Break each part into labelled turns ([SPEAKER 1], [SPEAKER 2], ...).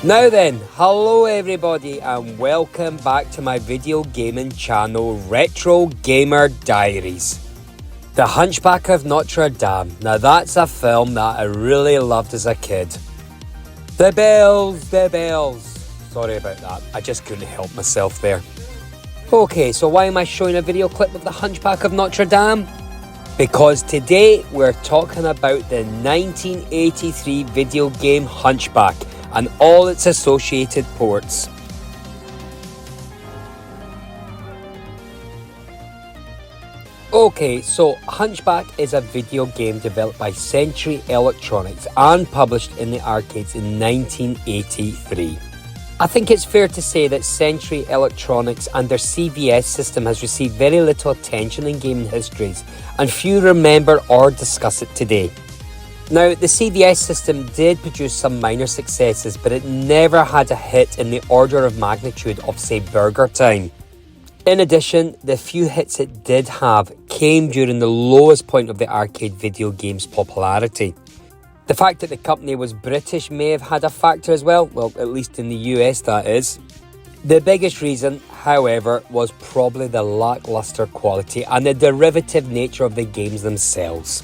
[SPEAKER 1] Now then, hello everybody and welcome back to my video gaming channel Retro Gamer Diaries. The Hunchback of Notre-Dame. Now that's a film that I really loved as a kid. The bells. Sorry about that, I just couldn't help myself there. Okay, so why am I showing a video clip of the Hunchback of Notre-Dame? Because today we're talking about the 1983 video game Hunchback and all its associated ports. Okay, so Hunchback is a video game developed by Century Electronics and published in the arcades in 1983. I think it's fair to say that Century Electronics and their CVS system has received very little attention in gaming histories, and few remember or discuss it today. Now, the CVS system did produce some minor successes, but it never had a hit in the order of magnitude of, say, Burger Time. In addition, the few hits it did have came during the lowest point of the arcade video game's popularity. The fact that the company was British may have had a factor as well, at least in the US that is. The biggest reason, however, was probably the lackluster quality and the derivative nature of the games themselves.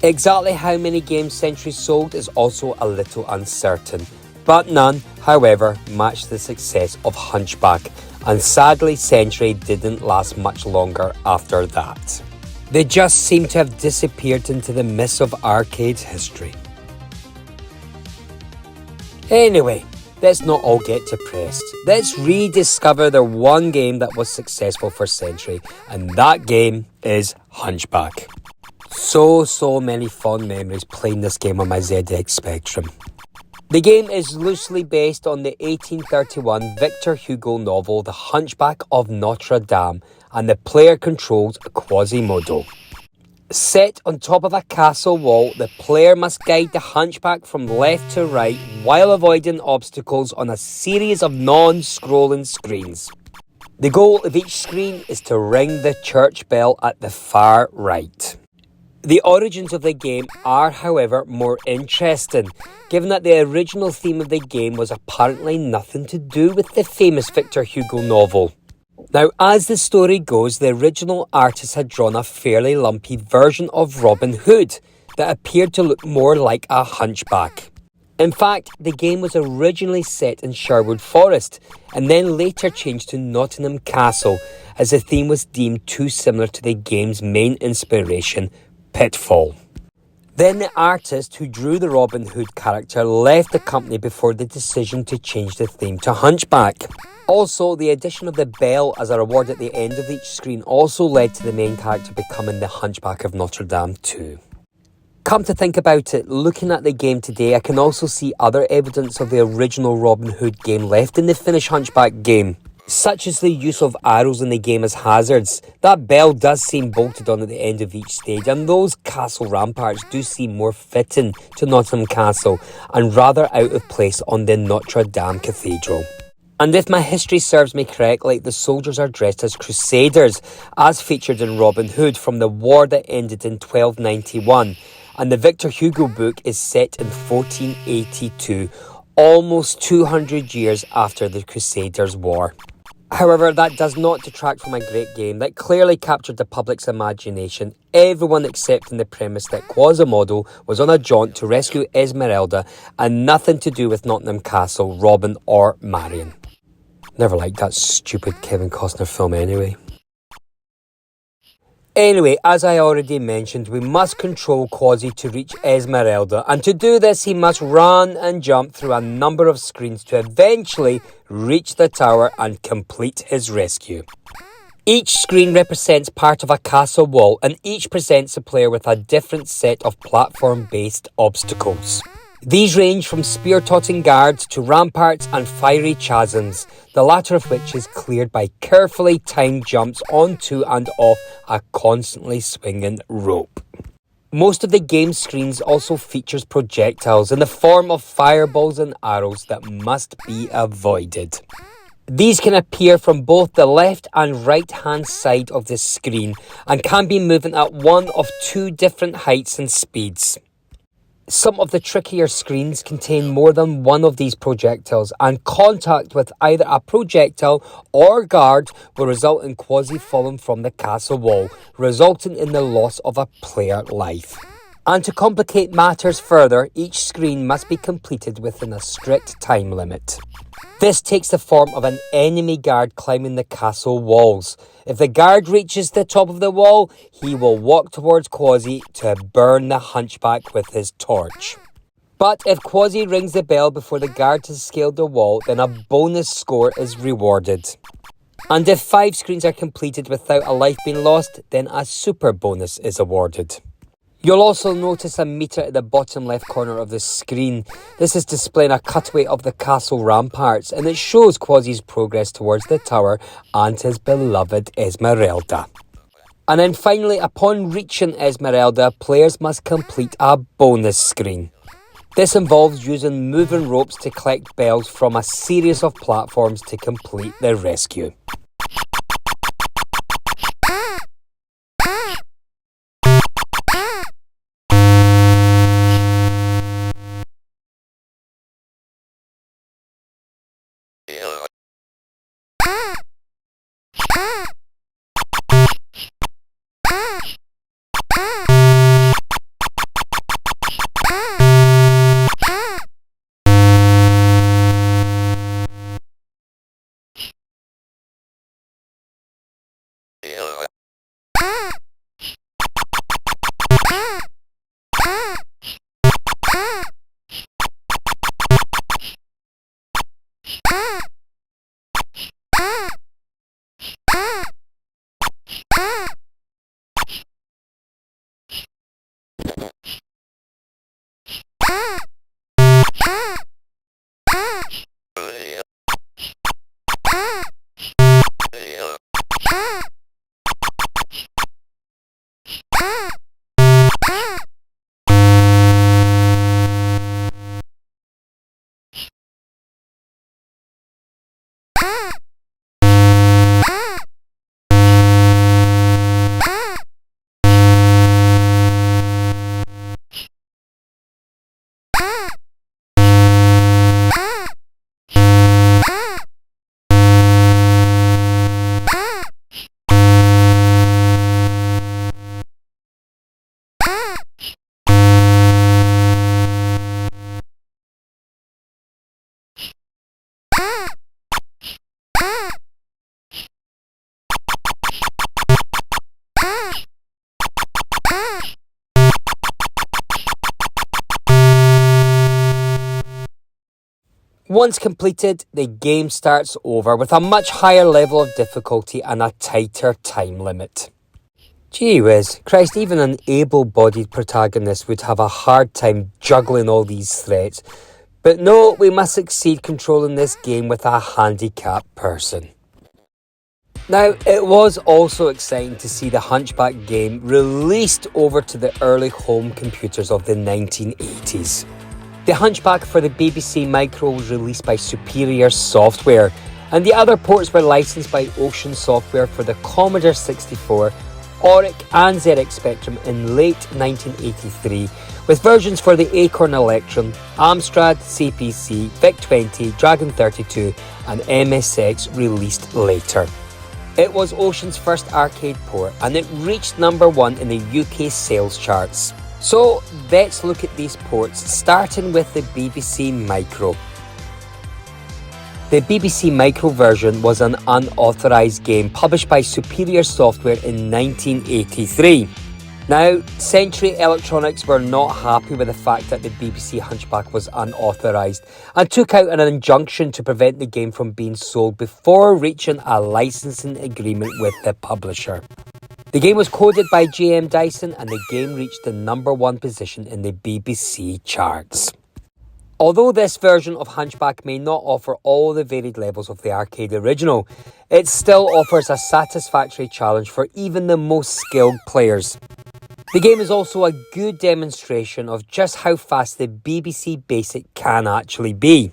[SPEAKER 1] Exactly how many games Century sold is also a little uncertain, but none, however, matched the success of Hunchback, and sadly Century didn't last much longer after that. They just seem to have disappeared into the mists of arcade history. Anyway, let's not all get depressed. Let's rediscover the one game that was successful for Century, and that game is Hunchback. So many fond memories playing this game on my ZX Spectrum. The game is loosely based on the 1831 Victor Hugo novel The Hunchback of Notre-Dame, and the player controls Quasimodo. Set on top of a castle wall, the player must guide the hunchback from left to right while avoiding obstacles on a series of non-scrolling screens. The goal of each screen is to ring the church bell at the far right. The origins of the game are, however, more interesting, given that the original theme of the game was apparently nothing to do with the famous Victor Hugo novel. Now, as the story goes, the original artist had drawn a fairly lumpy version of Robin Hood that appeared to look more like a hunchback. In fact, the game was originally set in Sherwood Forest and then later changed to Nottingham Castle, as the theme was deemed too similar to the game's main inspiration, Pitfall. Then the artist who drew the Robin Hood character left the company before the decision to change the theme to Hunchback. Also, the addition of the bell as a reward at the end of each screen also led to the main character becoming the Hunchback of Notre-Dame too. Come to think about it, looking at the game today, I can also see other evidence of the original Robin Hood game left in the finished Hunchback game, such as the use of arrows in the game as hazards. That bell does seem bolted on at the end of each stage, and those castle ramparts do seem more fitting to Nottingham Castle and rather out of place on the Notre-Dame Cathedral. And if my history serves me correctly, the soldiers are dressed as crusaders, as featured in Robin Hood from the war that ended in 1291, and the Victor Hugo book is set in 1482, almost 200 years after the Crusaders' War. However, that does not detract from a great game that clearly captured the public's imagination, everyone accepting the premise that Quasimodo was on a jaunt to rescue Esmeralda and nothing to do with Nottingham Castle, Robin or Marion. Never liked that stupid Kevin Costner film anyway. Anyway, as I already mentioned, we must control Quasi to reach Esmeralda, and to do this he must run and jump through a number of screens to eventually reach the tower and complete his rescue. Each screen represents part of a castle wall, and each presents the player with a different set of platform-based obstacles. These range from spear-tossing guards to ramparts and fiery chasms, the latter of which is cleared by carefully timed jumps onto and off a constantly swinging rope. Most of the game's screens also features projectiles in the form of fireballs and arrows that must be avoided. These can appear from both the left and right hand side of the screen and can be moving at one of two different heights and speeds. Some of the trickier screens contain more than one of these projectiles, and contact with either a projectile or guard will result in Quasi falling from the castle wall, resulting in the loss of a player life. And to complicate matters further, each screen must be completed within a strict time limit. This takes the form of an enemy guard climbing the castle walls. If the guard reaches the top of the wall, he will walk towards Quasi to burn the Hunchback with his torch. But if Quasi rings the bell before the guard has scaled the wall, then a bonus score is rewarded. And if 5 screens are completed without a life being lost, then a super bonus is awarded. You'll also notice a meter at the bottom left corner of the screen. This is displaying a cutaway of the castle ramparts, and it shows Quasi's progress towards the tower and his beloved Esmeralda. And then finally, upon reaching Esmeralda, players must complete a bonus screen. This involves using moving ropes to collect bells from a series of platforms to complete the rescue. Once completed, the game starts over with a much higher level of difficulty and a tighter time limit. Gee whiz, Christ, even an able-bodied protagonist would have a hard time juggling all these threats. But no, we must succeed controlling this game with a handicapped person. Now, it was also exciting to see the Hunchback game released over to the early home computers of the 1980s. The Hunchback for the BBC Micro was released by Superior Software, and the other ports were licensed by Ocean Software for the Commodore 64, Oric and ZX Spectrum in late 1983, with versions for the Acorn Electron, Amstrad, CPC, VIC-20, Dragon 32 and MSX released later. It was Ocean's first arcade port, and it reached number 1 in the UK sales charts. So let's look at these ports, starting with the BBC Micro. The BBC Micro version was an unauthorised game published by Superior Software in 1983. Now, Century Electronics were not happy with the fact that the BBC Hunchback was unauthorised and took out an injunction to prevent the game from being sold before reaching a licensing agreement with the publisher. The game was coded by J.M. Dyson and the game reached the #1 position in the BBC charts. Although this version of Hunchback may not offer all the varied levels of the arcade original, it still offers a satisfactory challenge for even the most skilled players. The game is also a good demonstration of just how fast the BBC Basic can actually be.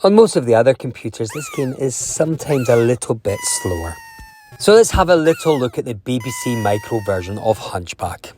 [SPEAKER 1] On most of the other computers, this game is sometimes a little bit slower. So let's have a little look at the BBC Micro version of Hunchback.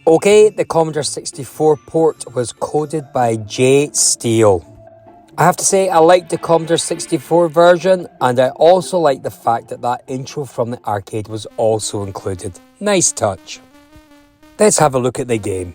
[SPEAKER 1] Okay, the Commodore 64 port was coded by J. Steele. I have to say, I like the Commodore 64 version, and I also like the fact that that intro from the arcade was also included. Nice touch. Let's have a look at the game.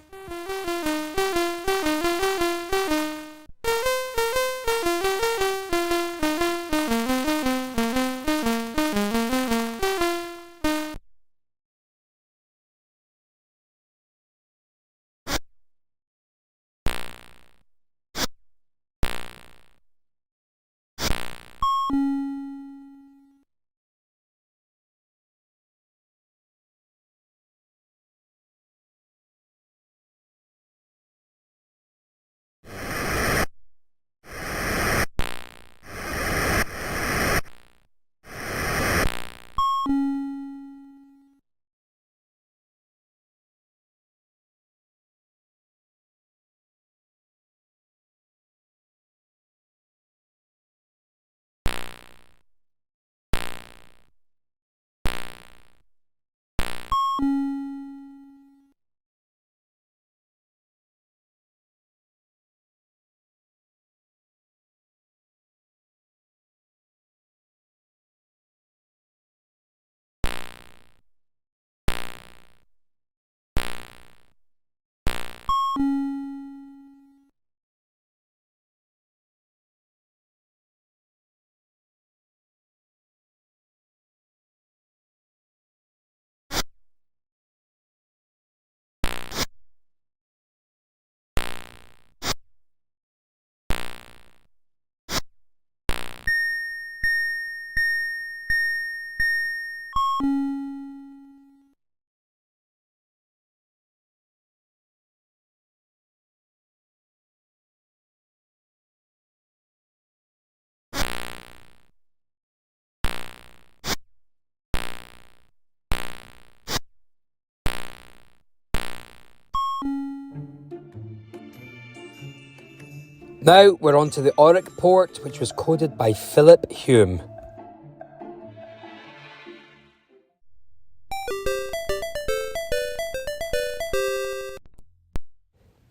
[SPEAKER 1] Now we're on to the Oric port, which was coded by Philip Hume.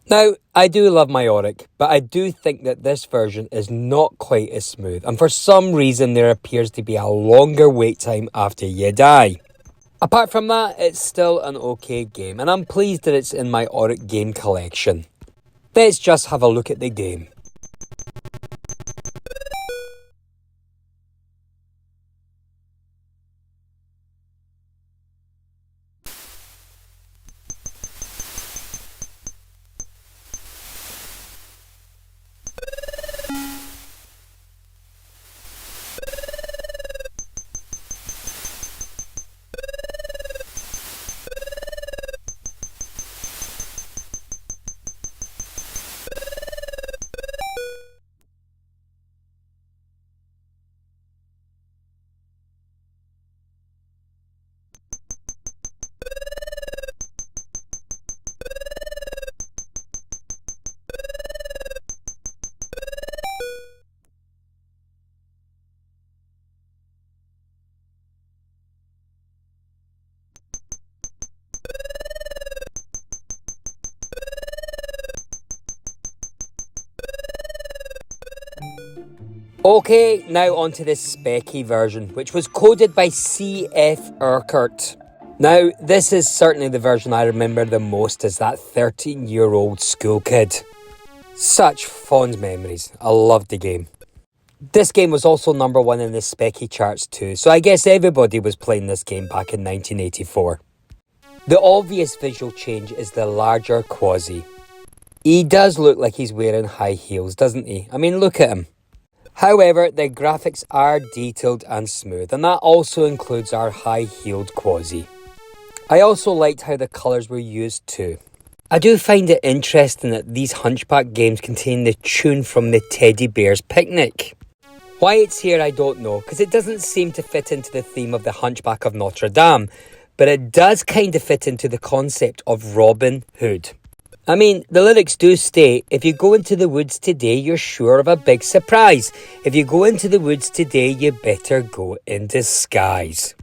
[SPEAKER 1] Now, I do love my Oric, but I do think that this version is not quite as smooth, and for some reason there appears to be a longer wait time after you die. Apart from that, it's still an okay game, and I'm pleased that it's in my Oric game collection. Let's just have a look at the game. Okay, now on to the Specky version, which was coded by C.F. Urquhart. Now, this is certainly the version I remember the most as that 13-year-old school kid. Such fond memories. I loved the game. This game was also number 1 in the Specky charts too, so I guess everybody was playing this game back in 1984. The obvious visual change is the larger Quasi. He does look like he's wearing high heels, doesn't he? I mean, look at him. However, the graphics are detailed and smooth, and that also includes our high-heeled Quasi. I also liked how the colours were used too. I do find it interesting that these Hunchback games contain the tune from the Teddy Bear's Picnic. Why it's here I don't know, because it doesn't seem to fit into the theme of the Hunchback of Notre-Dame, but it does kind of fit into the concept of Robin Hood. I mean, the lyrics do state, if you go into the woods today, you're sure of a big surprise. If you go into the woods today, you better go in disguise.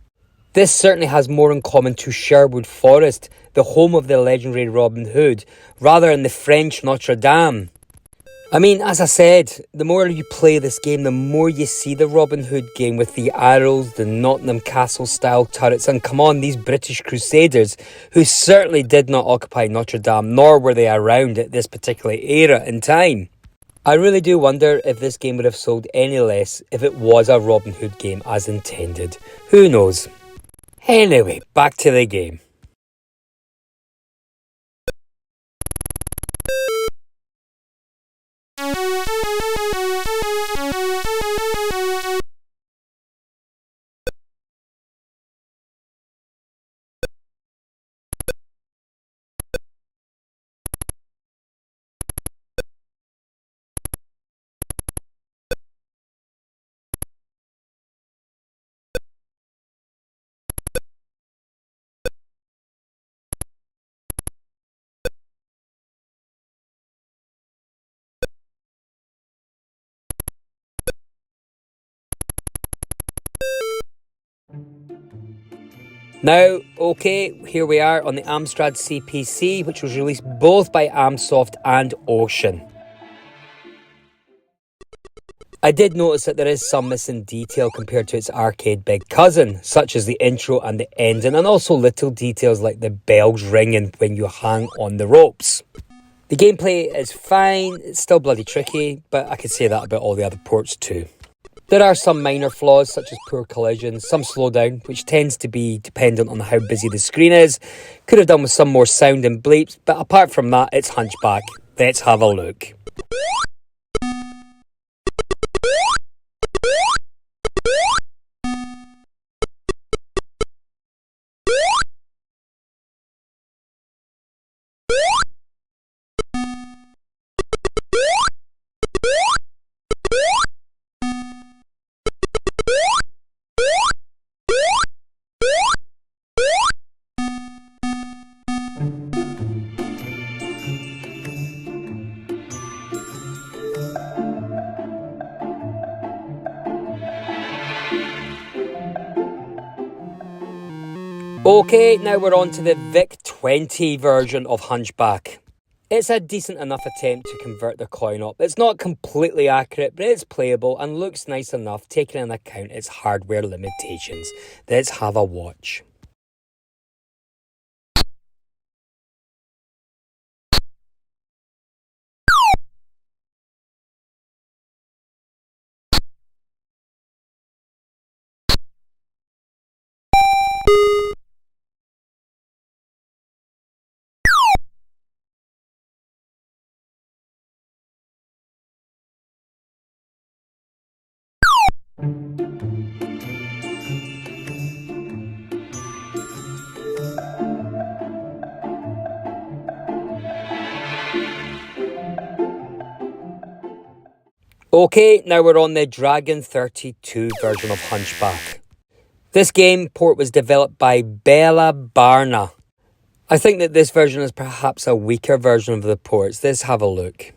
[SPEAKER 1] This certainly has more in common to Sherwood Forest, the home of the legendary Robin Hood, rather than the French Notre Dame. I mean, as I said, the more you play this game, the more you see the Robin Hood game with the arrows, the Nottingham Castle style turrets, and come on, these British Crusaders, who certainly did not occupy Notre Dame, nor were they around at this particular era in time. I really do wonder if this game would have sold any less if it was a Robin Hood game as intended. Who knows? Anyway, back to the game. Now, okay, here we are on the Amstrad CPC, which was released both by Amsoft and Ocean. I did notice that there is some missing detail compared to its arcade big cousin, such as the intro and the ending, and also little details like the bells ringing when you hang on the ropes. The gameplay is fine, it's still bloody tricky, but I could say that about all the other ports too. There are some minor flaws such as poor collisions, some slowdown, which tends to be dependent on how busy the screen is. Could have done with some more sound and bleeps, but apart from that, it's Hunchback. Let's have a look. Okay, now we're on to the VIC-20 version of Hunchback. It's a decent enough attempt to convert the coin op. It's not completely accurate, but it's playable and looks nice enough taking into account its hardware limitations. Let's have a watch. Okay, now we're on the Dragon 32 version of Hunchback. This game port was developed by Bella Barna. I think that this version is perhaps a weaker version of the ports. Let's have a look.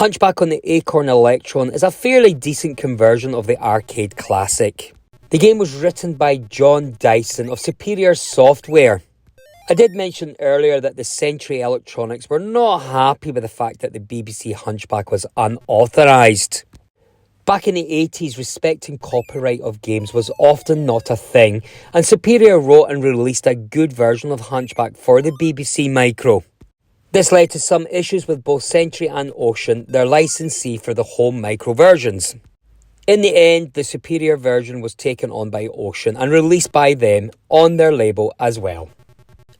[SPEAKER 1] Hunchback on the Acorn Electron is a fairly decent conversion of the arcade classic. The game was written by John Dyson of Superior Software. I did mention earlier that the Century Electronics were not happy with the fact that the BBC Hunchback was unauthorised. Back in the 80s, respecting copyright of games was often not a thing, and Superior wrote and released a good version of Hunchback for the BBC Micro. This led to some issues with both Century and Ocean, their licensee for the home micro versions. In the end, the Superior version was taken on by Ocean and released by them on their label as well.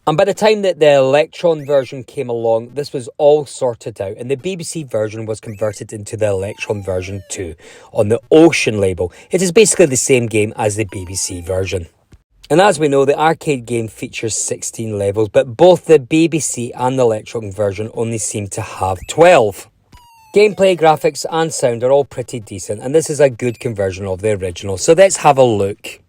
[SPEAKER 1] And by the time that the Electron version came along, this was all sorted out and the BBC version was converted into the Electron version 2 on the Ocean label. It is basically the same game as the BBC version. And as we know, the arcade game features 16 levels, but both the BBC and the Electron version only seem to have 12. Gameplay, graphics and sound are all pretty decent, and this is a good conversion of the original, so let's have a look.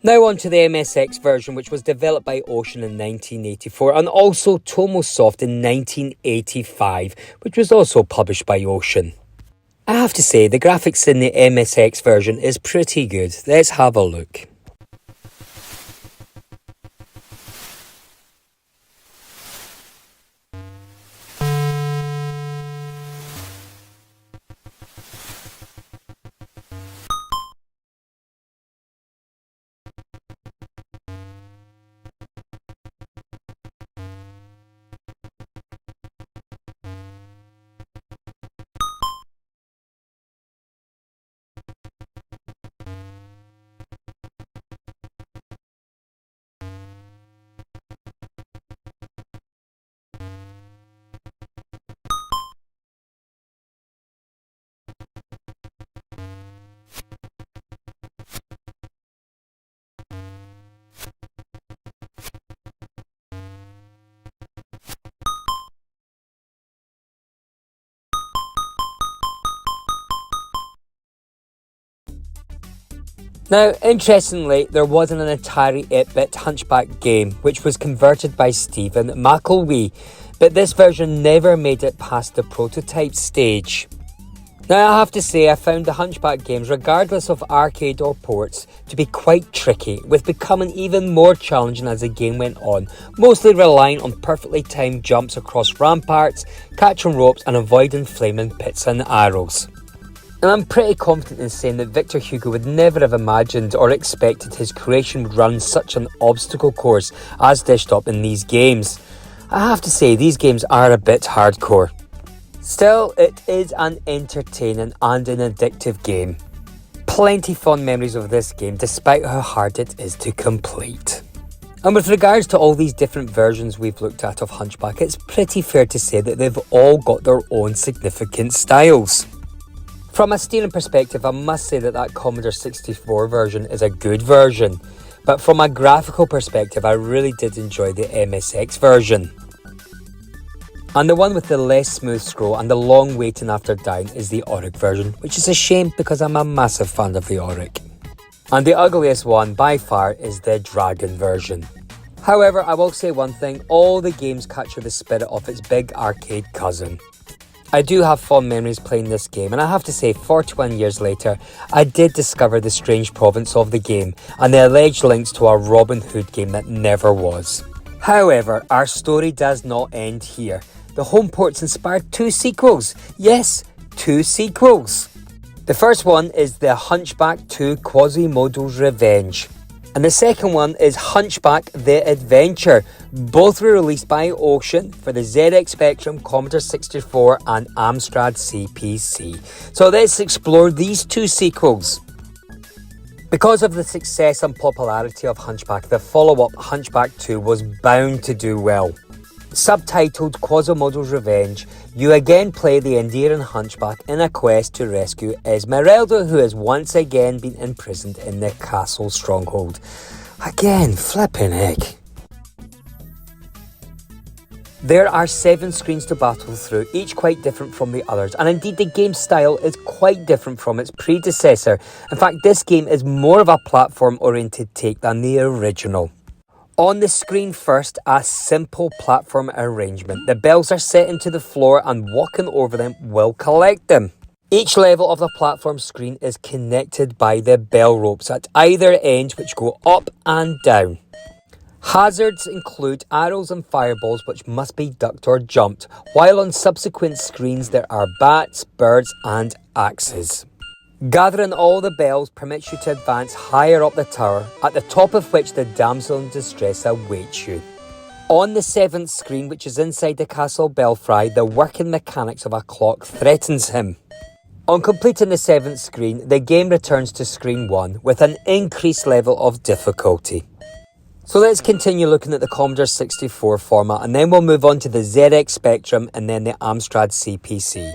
[SPEAKER 1] Now on to the MSX version, which was developed by Ocean in 1984 and also Tomosoft in 1985, which was also published by Ocean. I have to say, the graphics in the MSX version is pretty good. Let's have a look. Now, interestingly, there was an Atari 8-bit Hunchback game, which was converted by Stephen McElwee, but this version never made it past the prototype stage. Now, I have to say, I found the Hunchback games, regardless of arcade or ports, to be quite tricky, with becoming even more challenging as the game went on, mostly relying on perfectly timed jumps across ramparts, catching ropes and avoiding flaming pits and arrows. And I'm pretty confident in saying that Victor Hugo would never have imagined or expected his creation would run such an obstacle course as dished up in these games. I have to say, these games are a bit hardcore. Still, it is an entertaining and an addictive game. Plenty fond memories of this game, despite how hard it is to complete. And with regards to all these different versions we've looked at of Hunchback, it's pretty fair to say that they've all got their own significant styles. From a steering perspective, I must say that Commodore 64 version is a good version, but from a graphical perspective, I really did enjoy the MSX version. And the one with the less smooth scroll and the long waiting after dying is the Oric version, which is a shame because I'm a massive fan of the Oric. And the ugliest one by far is the Dragon version. However, I will say one thing, all the games capture the spirit of its big arcade cousin. I do have fond memories playing this game, and I have to say 41 years later, I did discover the strange province of the game and the alleged links to a Robin Hood game that never was. However, our story does not end here. The home ports inspired 2 sequels. Yes, 2 sequels. The first one is the Hunchback 2 Quasimodo's Revenge. And the second one is Hunchback The Adventure. Both were released by Ocean for the ZX Spectrum, Commodore 64 and Amstrad CPC. So let's explore these two sequels. Because of the success and popularity of Hunchback, the follow-up Hunchback 2 was bound to do well. Subtitled Quasimodo's Revenge, you again play the endearing Hunchback in a quest to rescue Esmeralda, who has once again been imprisoned in the castle stronghold. Again, flippin' heck. There are 7 screens to battle through, each quite different from the others, and indeed the game style is quite different from its predecessor. In fact, this game is more of a platform-oriented take than the original. On the screen first, a simple platform arrangement. The bells are set into the floor and walking over them will collect them. Each level of the platform screen is connected by the bell ropes at either end, which go up and down. Hazards include arrows and fireballs which must be ducked or jumped, while on subsequent screens there are bats, birds and axes. Gathering all the bells permits you to advance higher up the tower, at the top of which the damsel in distress awaits you. On the 7th screen, which is inside the castle belfry, the working mechanics of a clock threatens him. On completing the 7th screen, the game returns to screen 1 with an increased level of difficulty. So let's continue looking at the Commodore 64 format, and then we'll move on to the ZX Spectrum and then the Amstrad CPC.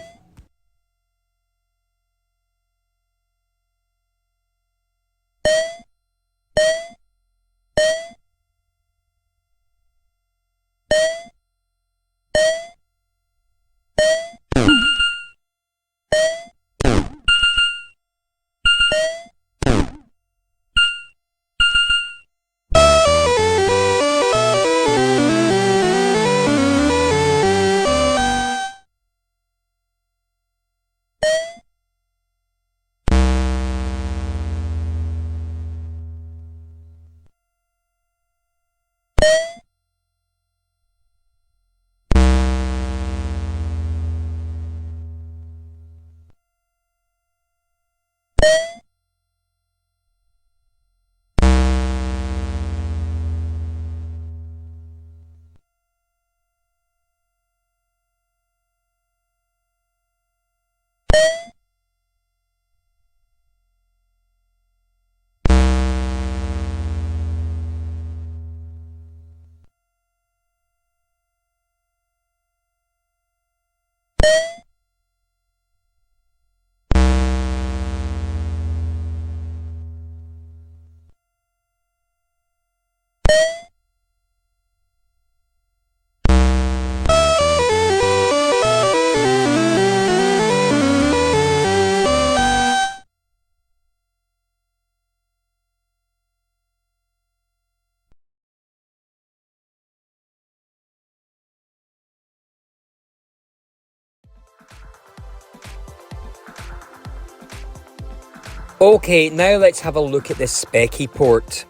[SPEAKER 1] Okay, now let's have a look at the Specky port.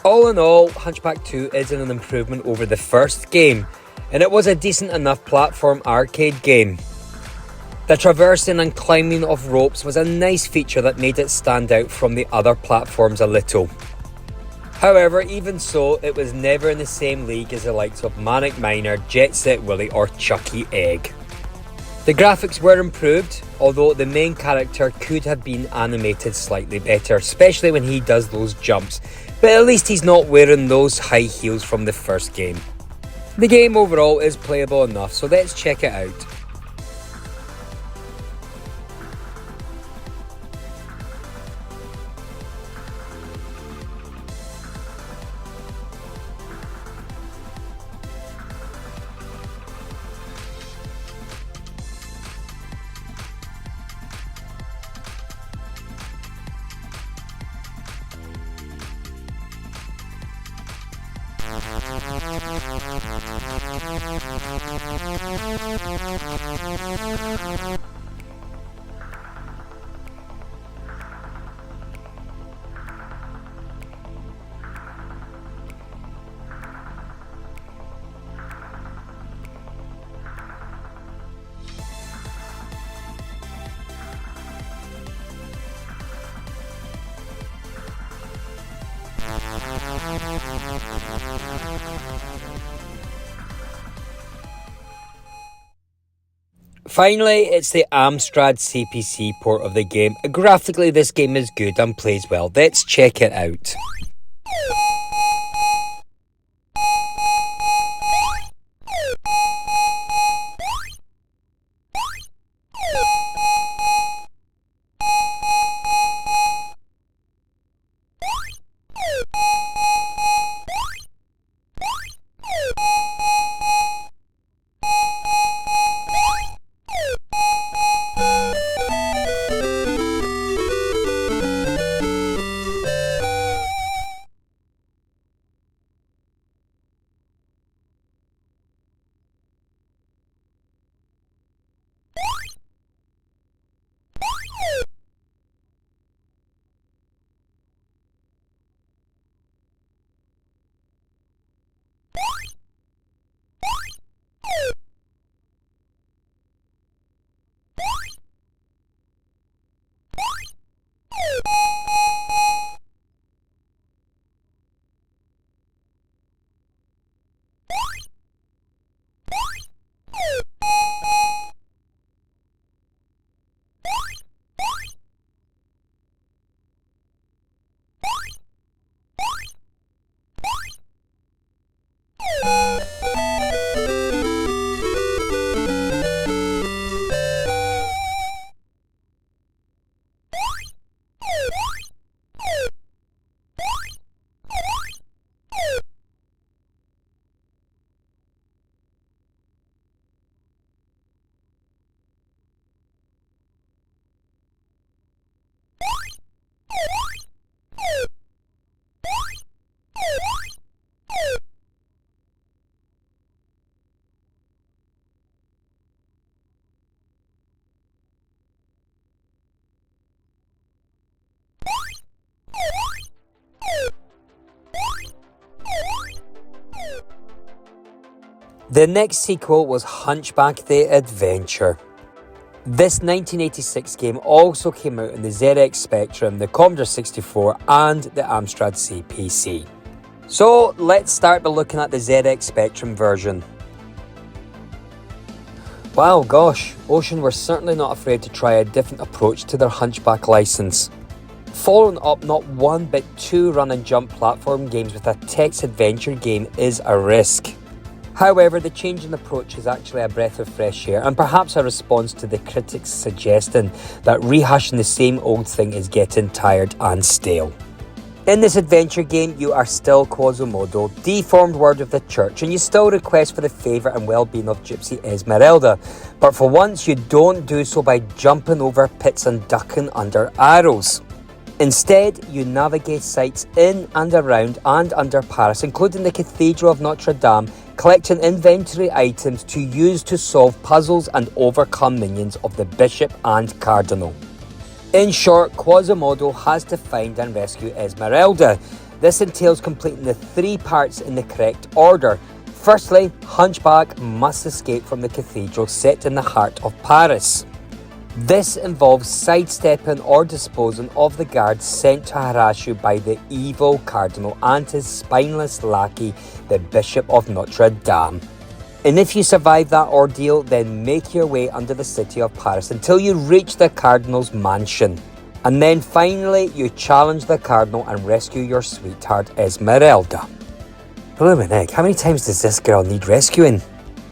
[SPEAKER 1] All in all, Hunchback 2 is an improvement over the first game, and it was a decent enough platform arcade game. The traversing and climbing of ropes was a nice feature that made it stand out from the other platforms a little. However, even so, it was never in the same league as the likes of Manic Miner, Jet Set Willy or Chucky Egg. The graphics were improved, although the main character could have been animated slightly better, especially when he does those jumps, but at least he's not wearing those high heels from the first game. The game overall is playable enough, so let's check it out. Finally, it's the Amstrad CPC port of the game. Graphically, this game is good and plays well. Let's check it out. The next sequel was Hunchback The Adventure. This 1986 game also came out in the ZX Spectrum, the Commodore 64 and the Amstrad CPC. So let's start by looking at the ZX Spectrum version. Wow, gosh, Ocean were certainly not afraid to try a different approach to their Hunchback license. Following up not one but two run and jump platform games with a text adventure game is a risk. However, the change in approach is actually a breath of fresh air and perhaps a response to the critics' suggestion that rehashing the same old thing is getting tired and stale. In this adventure game, you are still Quasimodo, deformed word of the church, and you still request for the favour and well-being of Gypsy Esmeralda. But for once, you don't do so by jumping over pits and ducking under arrows. Instead, you navigate sites in and around and under Paris, including the Cathedral of Notre-Dame, collecting inventory items to use to solve puzzles and overcome minions of the Bishop and Cardinal. In short, Quasimodo has to find and rescue Esmeralda. This entails completing the three parts in the correct order. Firstly, Hunchback must escape from the cathedral set in the heart of Paris. This involves sidestepping or disposing of the guards sent to harass you by the evil Cardinal and his spineless lackey, the Bishop of Notre-Dame. And if you survive that ordeal, then make your way under the city of Paris until you reach the Cardinal's mansion. And then finally, you challenge the Cardinal and rescue your sweetheart Esmeralda. Blooming egg, how many times does this girl need rescuing?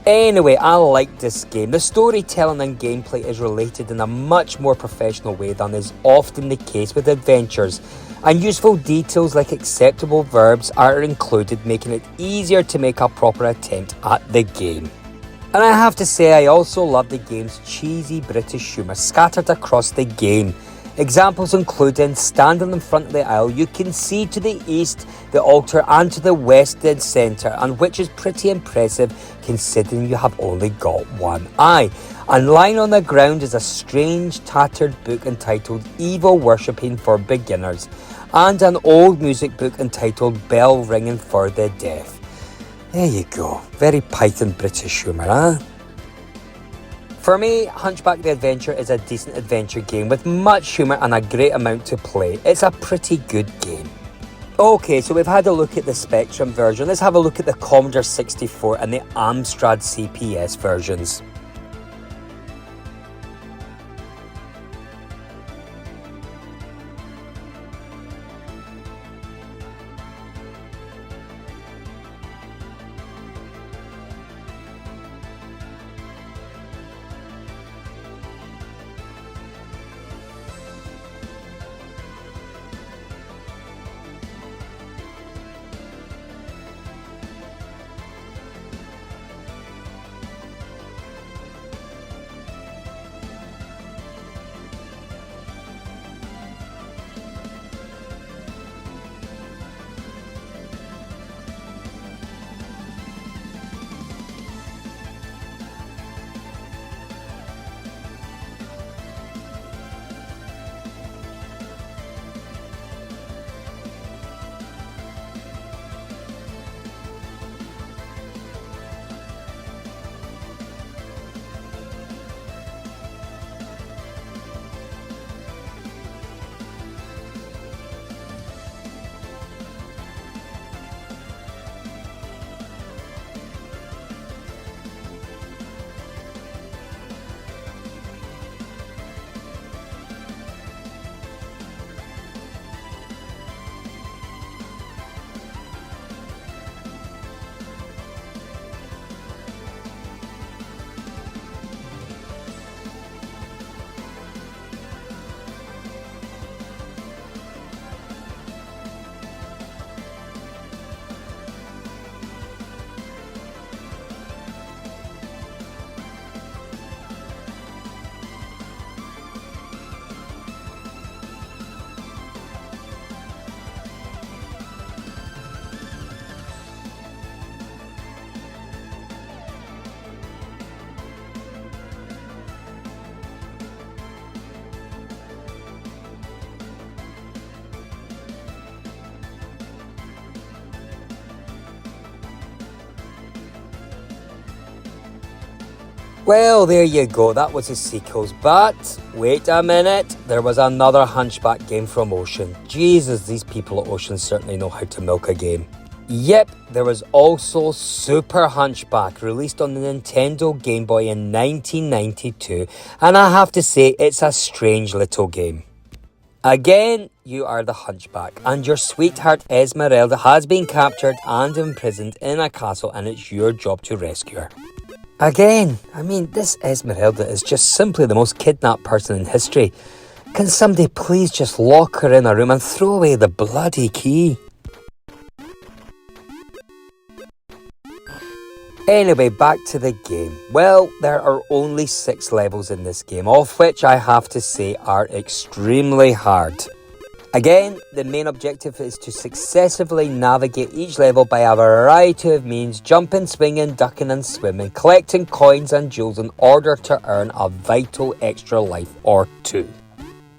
[SPEAKER 1] Anyway, I like this game. The storytelling and gameplay is related in a much more professional way than is often the case with adventures, and useful details like acceptable verbs are included, making it easier to make a proper attempt at the game. And I have to say, I also love the game's cheesy British humour scattered across the game. Examples including standing in front of the aisle, you can see to the east, the altar, and to the west dead centre, and which is pretty impressive considering you have only got one eye. And lying on the ground is a strange tattered book entitled Evil Worshipping for Beginners, and an old music book entitled Bell Ringing for the Deaf. There you go, very Python British humour, huh? For me, Hunchback The Adventure is a decent adventure game with much humour and a great amount to play. It's a pretty good game. Okay, so we've had a look at the Spectrum version. Let's have a look at the Commodore 64 and the Amstrad CPS versions. Well, there you go, that was the sequels, but wait a minute, there was another Hunchback game from Ocean. Jesus, these people at Ocean certainly know how to milk a game. Yep, there was also Super Hunchback, released on the Nintendo Game Boy in 1992, and I have to say, it's a strange little game. Again, you are the Hunchback, and your sweetheart Esmeralda has been captured and imprisoned in a castle, and it's your job to rescue her. Again, I mean, this Esmeralda is just simply the most kidnapped person in history. Can somebody please just lock her in a room and throw away the bloody key? Anyway, back to the game. Well, there are only 6 levels in this game, all of which I have to say are extremely hard. Again, the main objective is to successfully navigate each level by a variety of means, jumping, swinging, ducking and swimming, collecting coins and jewels in order to earn a vital extra life or 2.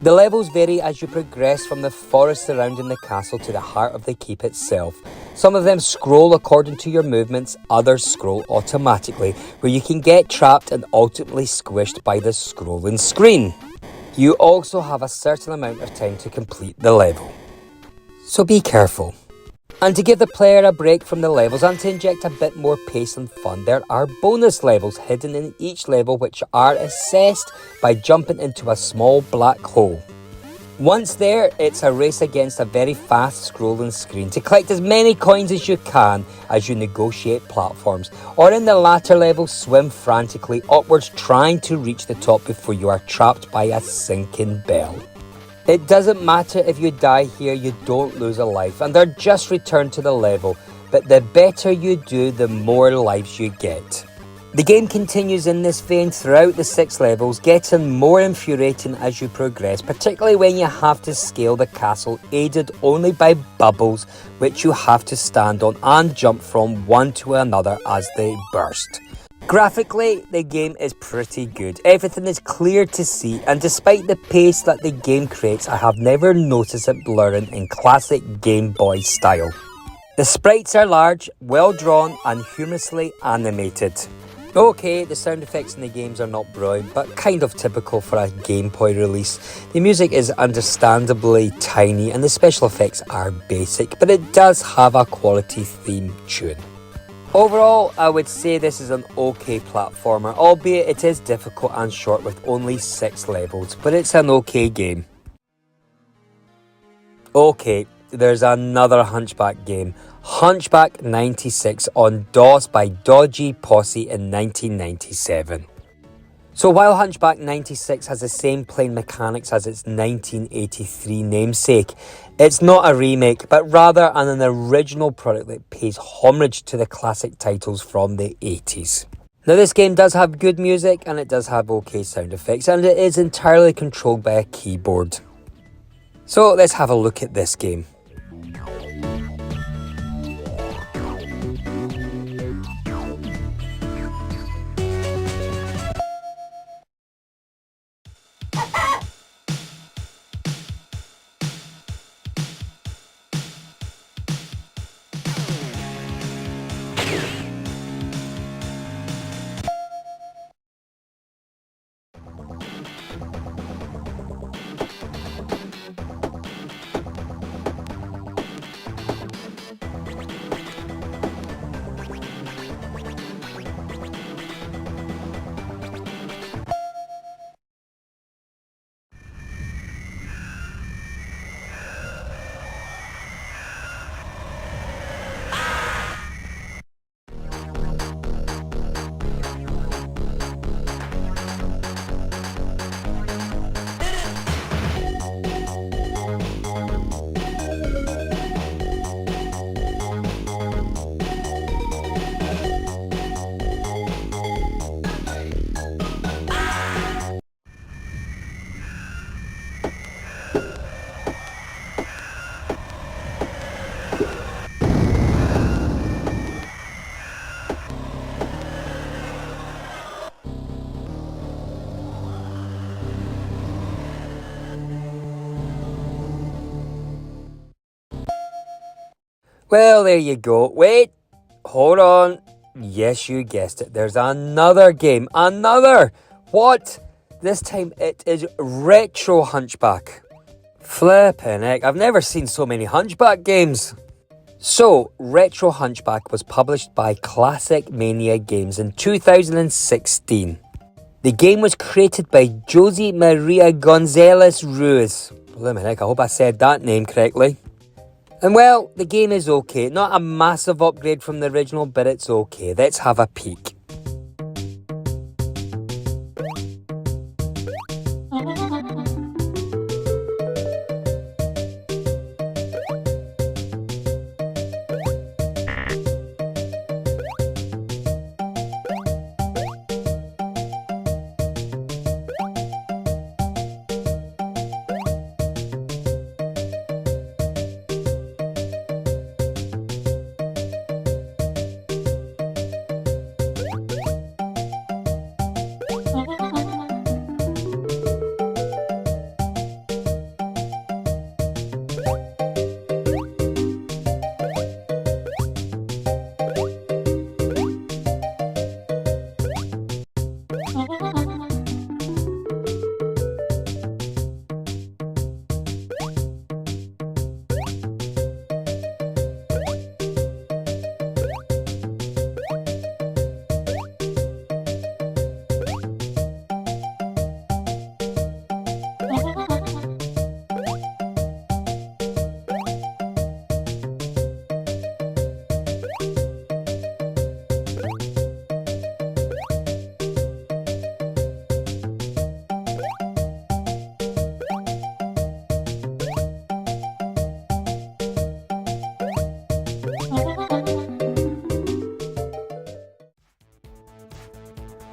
[SPEAKER 1] The levels vary as you progress from the forest surrounding the castle to the heart of the keep itself. Some of them scroll according to your movements, others scroll automatically, where you can get trapped and ultimately squished by the scrolling screen. You also have a certain amount of time to complete the level, so be careful. And to give the player a break from the levels and to inject a bit more pace and fun, there are bonus levels hidden in each level which are assessed by jumping into a small black hole. Once there, it's a race against a very fast scrolling screen to collect as many coins as you can as you negotiate platforms, or in the latter level swim frantically upwards trying to reach the top before you are trapped by a sinking bell. It doesn't matter if you die here, you don't lose a life and they're just returned to the level, but the better you do, the more lives you get. The game continues in this vein throughout the 6 levels, getting more infuriating as you progress, particularly when you have to scale the castle aided only by bubbles which you have to stand on and jump from one to another as they burst. Graphically, the game is pretty good. Everything is clear to see, and despite the pace that the game creates, I have never noticed it blurring in classic Game Boy style. The sprites are large, well drawn and humorously animated. Okay, the sound effects in the games are not brilliant, but kind of typical for a Game Boy release. The music is understandably tiny and the special effects are basic, but it does have a quality theme tune. Overall, I would say this is an okay platformer, albeit it is difficult and short with only 6 levels, but it's an okay game. Okay, there's another Hunchback game, Hunchback 96 on DOS by Dodgy Posse in 1997. So while Hunchback 96 has the same playing mechanics as its 1983 namesake, it's not a remake, but rather an original product that pays homage to the classic titles from the 80s. Now this game does have good music and it does have okay sound effects, and it is entirely controlled by a keyboard. So let's have a look at this game. Well, there you go. Wait, hold on. Yes, you guessed it. There's another game. Another! What? This time it is Retro Hunchback. Flippin' heck, I've never seen so many Hunchback games. So, Retro Hunchback was published by Classic Mania Games in 2016. The game was created by Jose Maria Gonzalez Ruiz. Blimey heck, I hope I said that name correctly. And well, the game is okay. Not a massive upgrade from the original, but it's okay. Let's have a peek.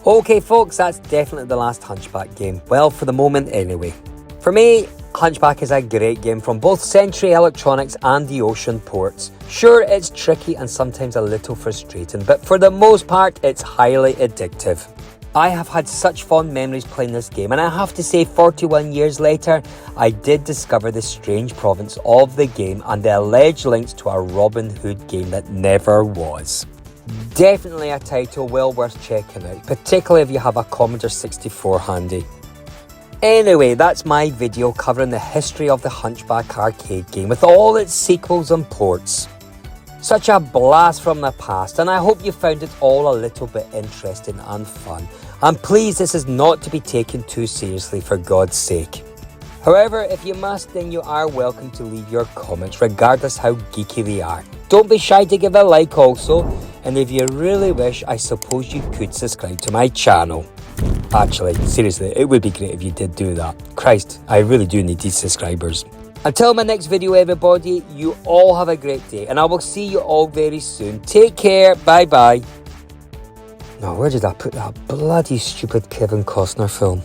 [SPEAKER 1] Okay folks, that's definitely the last Hunchback game. Well, for the moment anyway. For me, Hunchback is a great game from both Century Electronics and the Ocean ports. Sure, it's tricky and sometimes a little frustrating, but for the most part, it's highly addictive. I have had such fond memories playing this game, and I have to say 41 years later, I did discover the strange province of the game and the alleged links to a Robin Hood game that never was. Definitely a title well worth checking out, particularly if you have a Commodore 64 handy. Anyway, that's my video covering the history of the Hunchback arcade game with all its sequels and ports. Such a blast from the past, and I hope you found it all a little bit interesting and fun. And please, this is not to be taken too seriously, for God's sake. However, if you must, then you are welcome to leave your comments, regardless how geeky they are. Don't be shy to give a like also, and if you really wish, I suppose you could subscribe to my channel. Actually, seriously, it would be great if you did do that. Christ, I really do need these subscribers. Until my next video, everybody, you all have a great day, and I will see you all very soon. Take care, bye-bye. Now, where did I put that bloody stupid Kevin Costner film?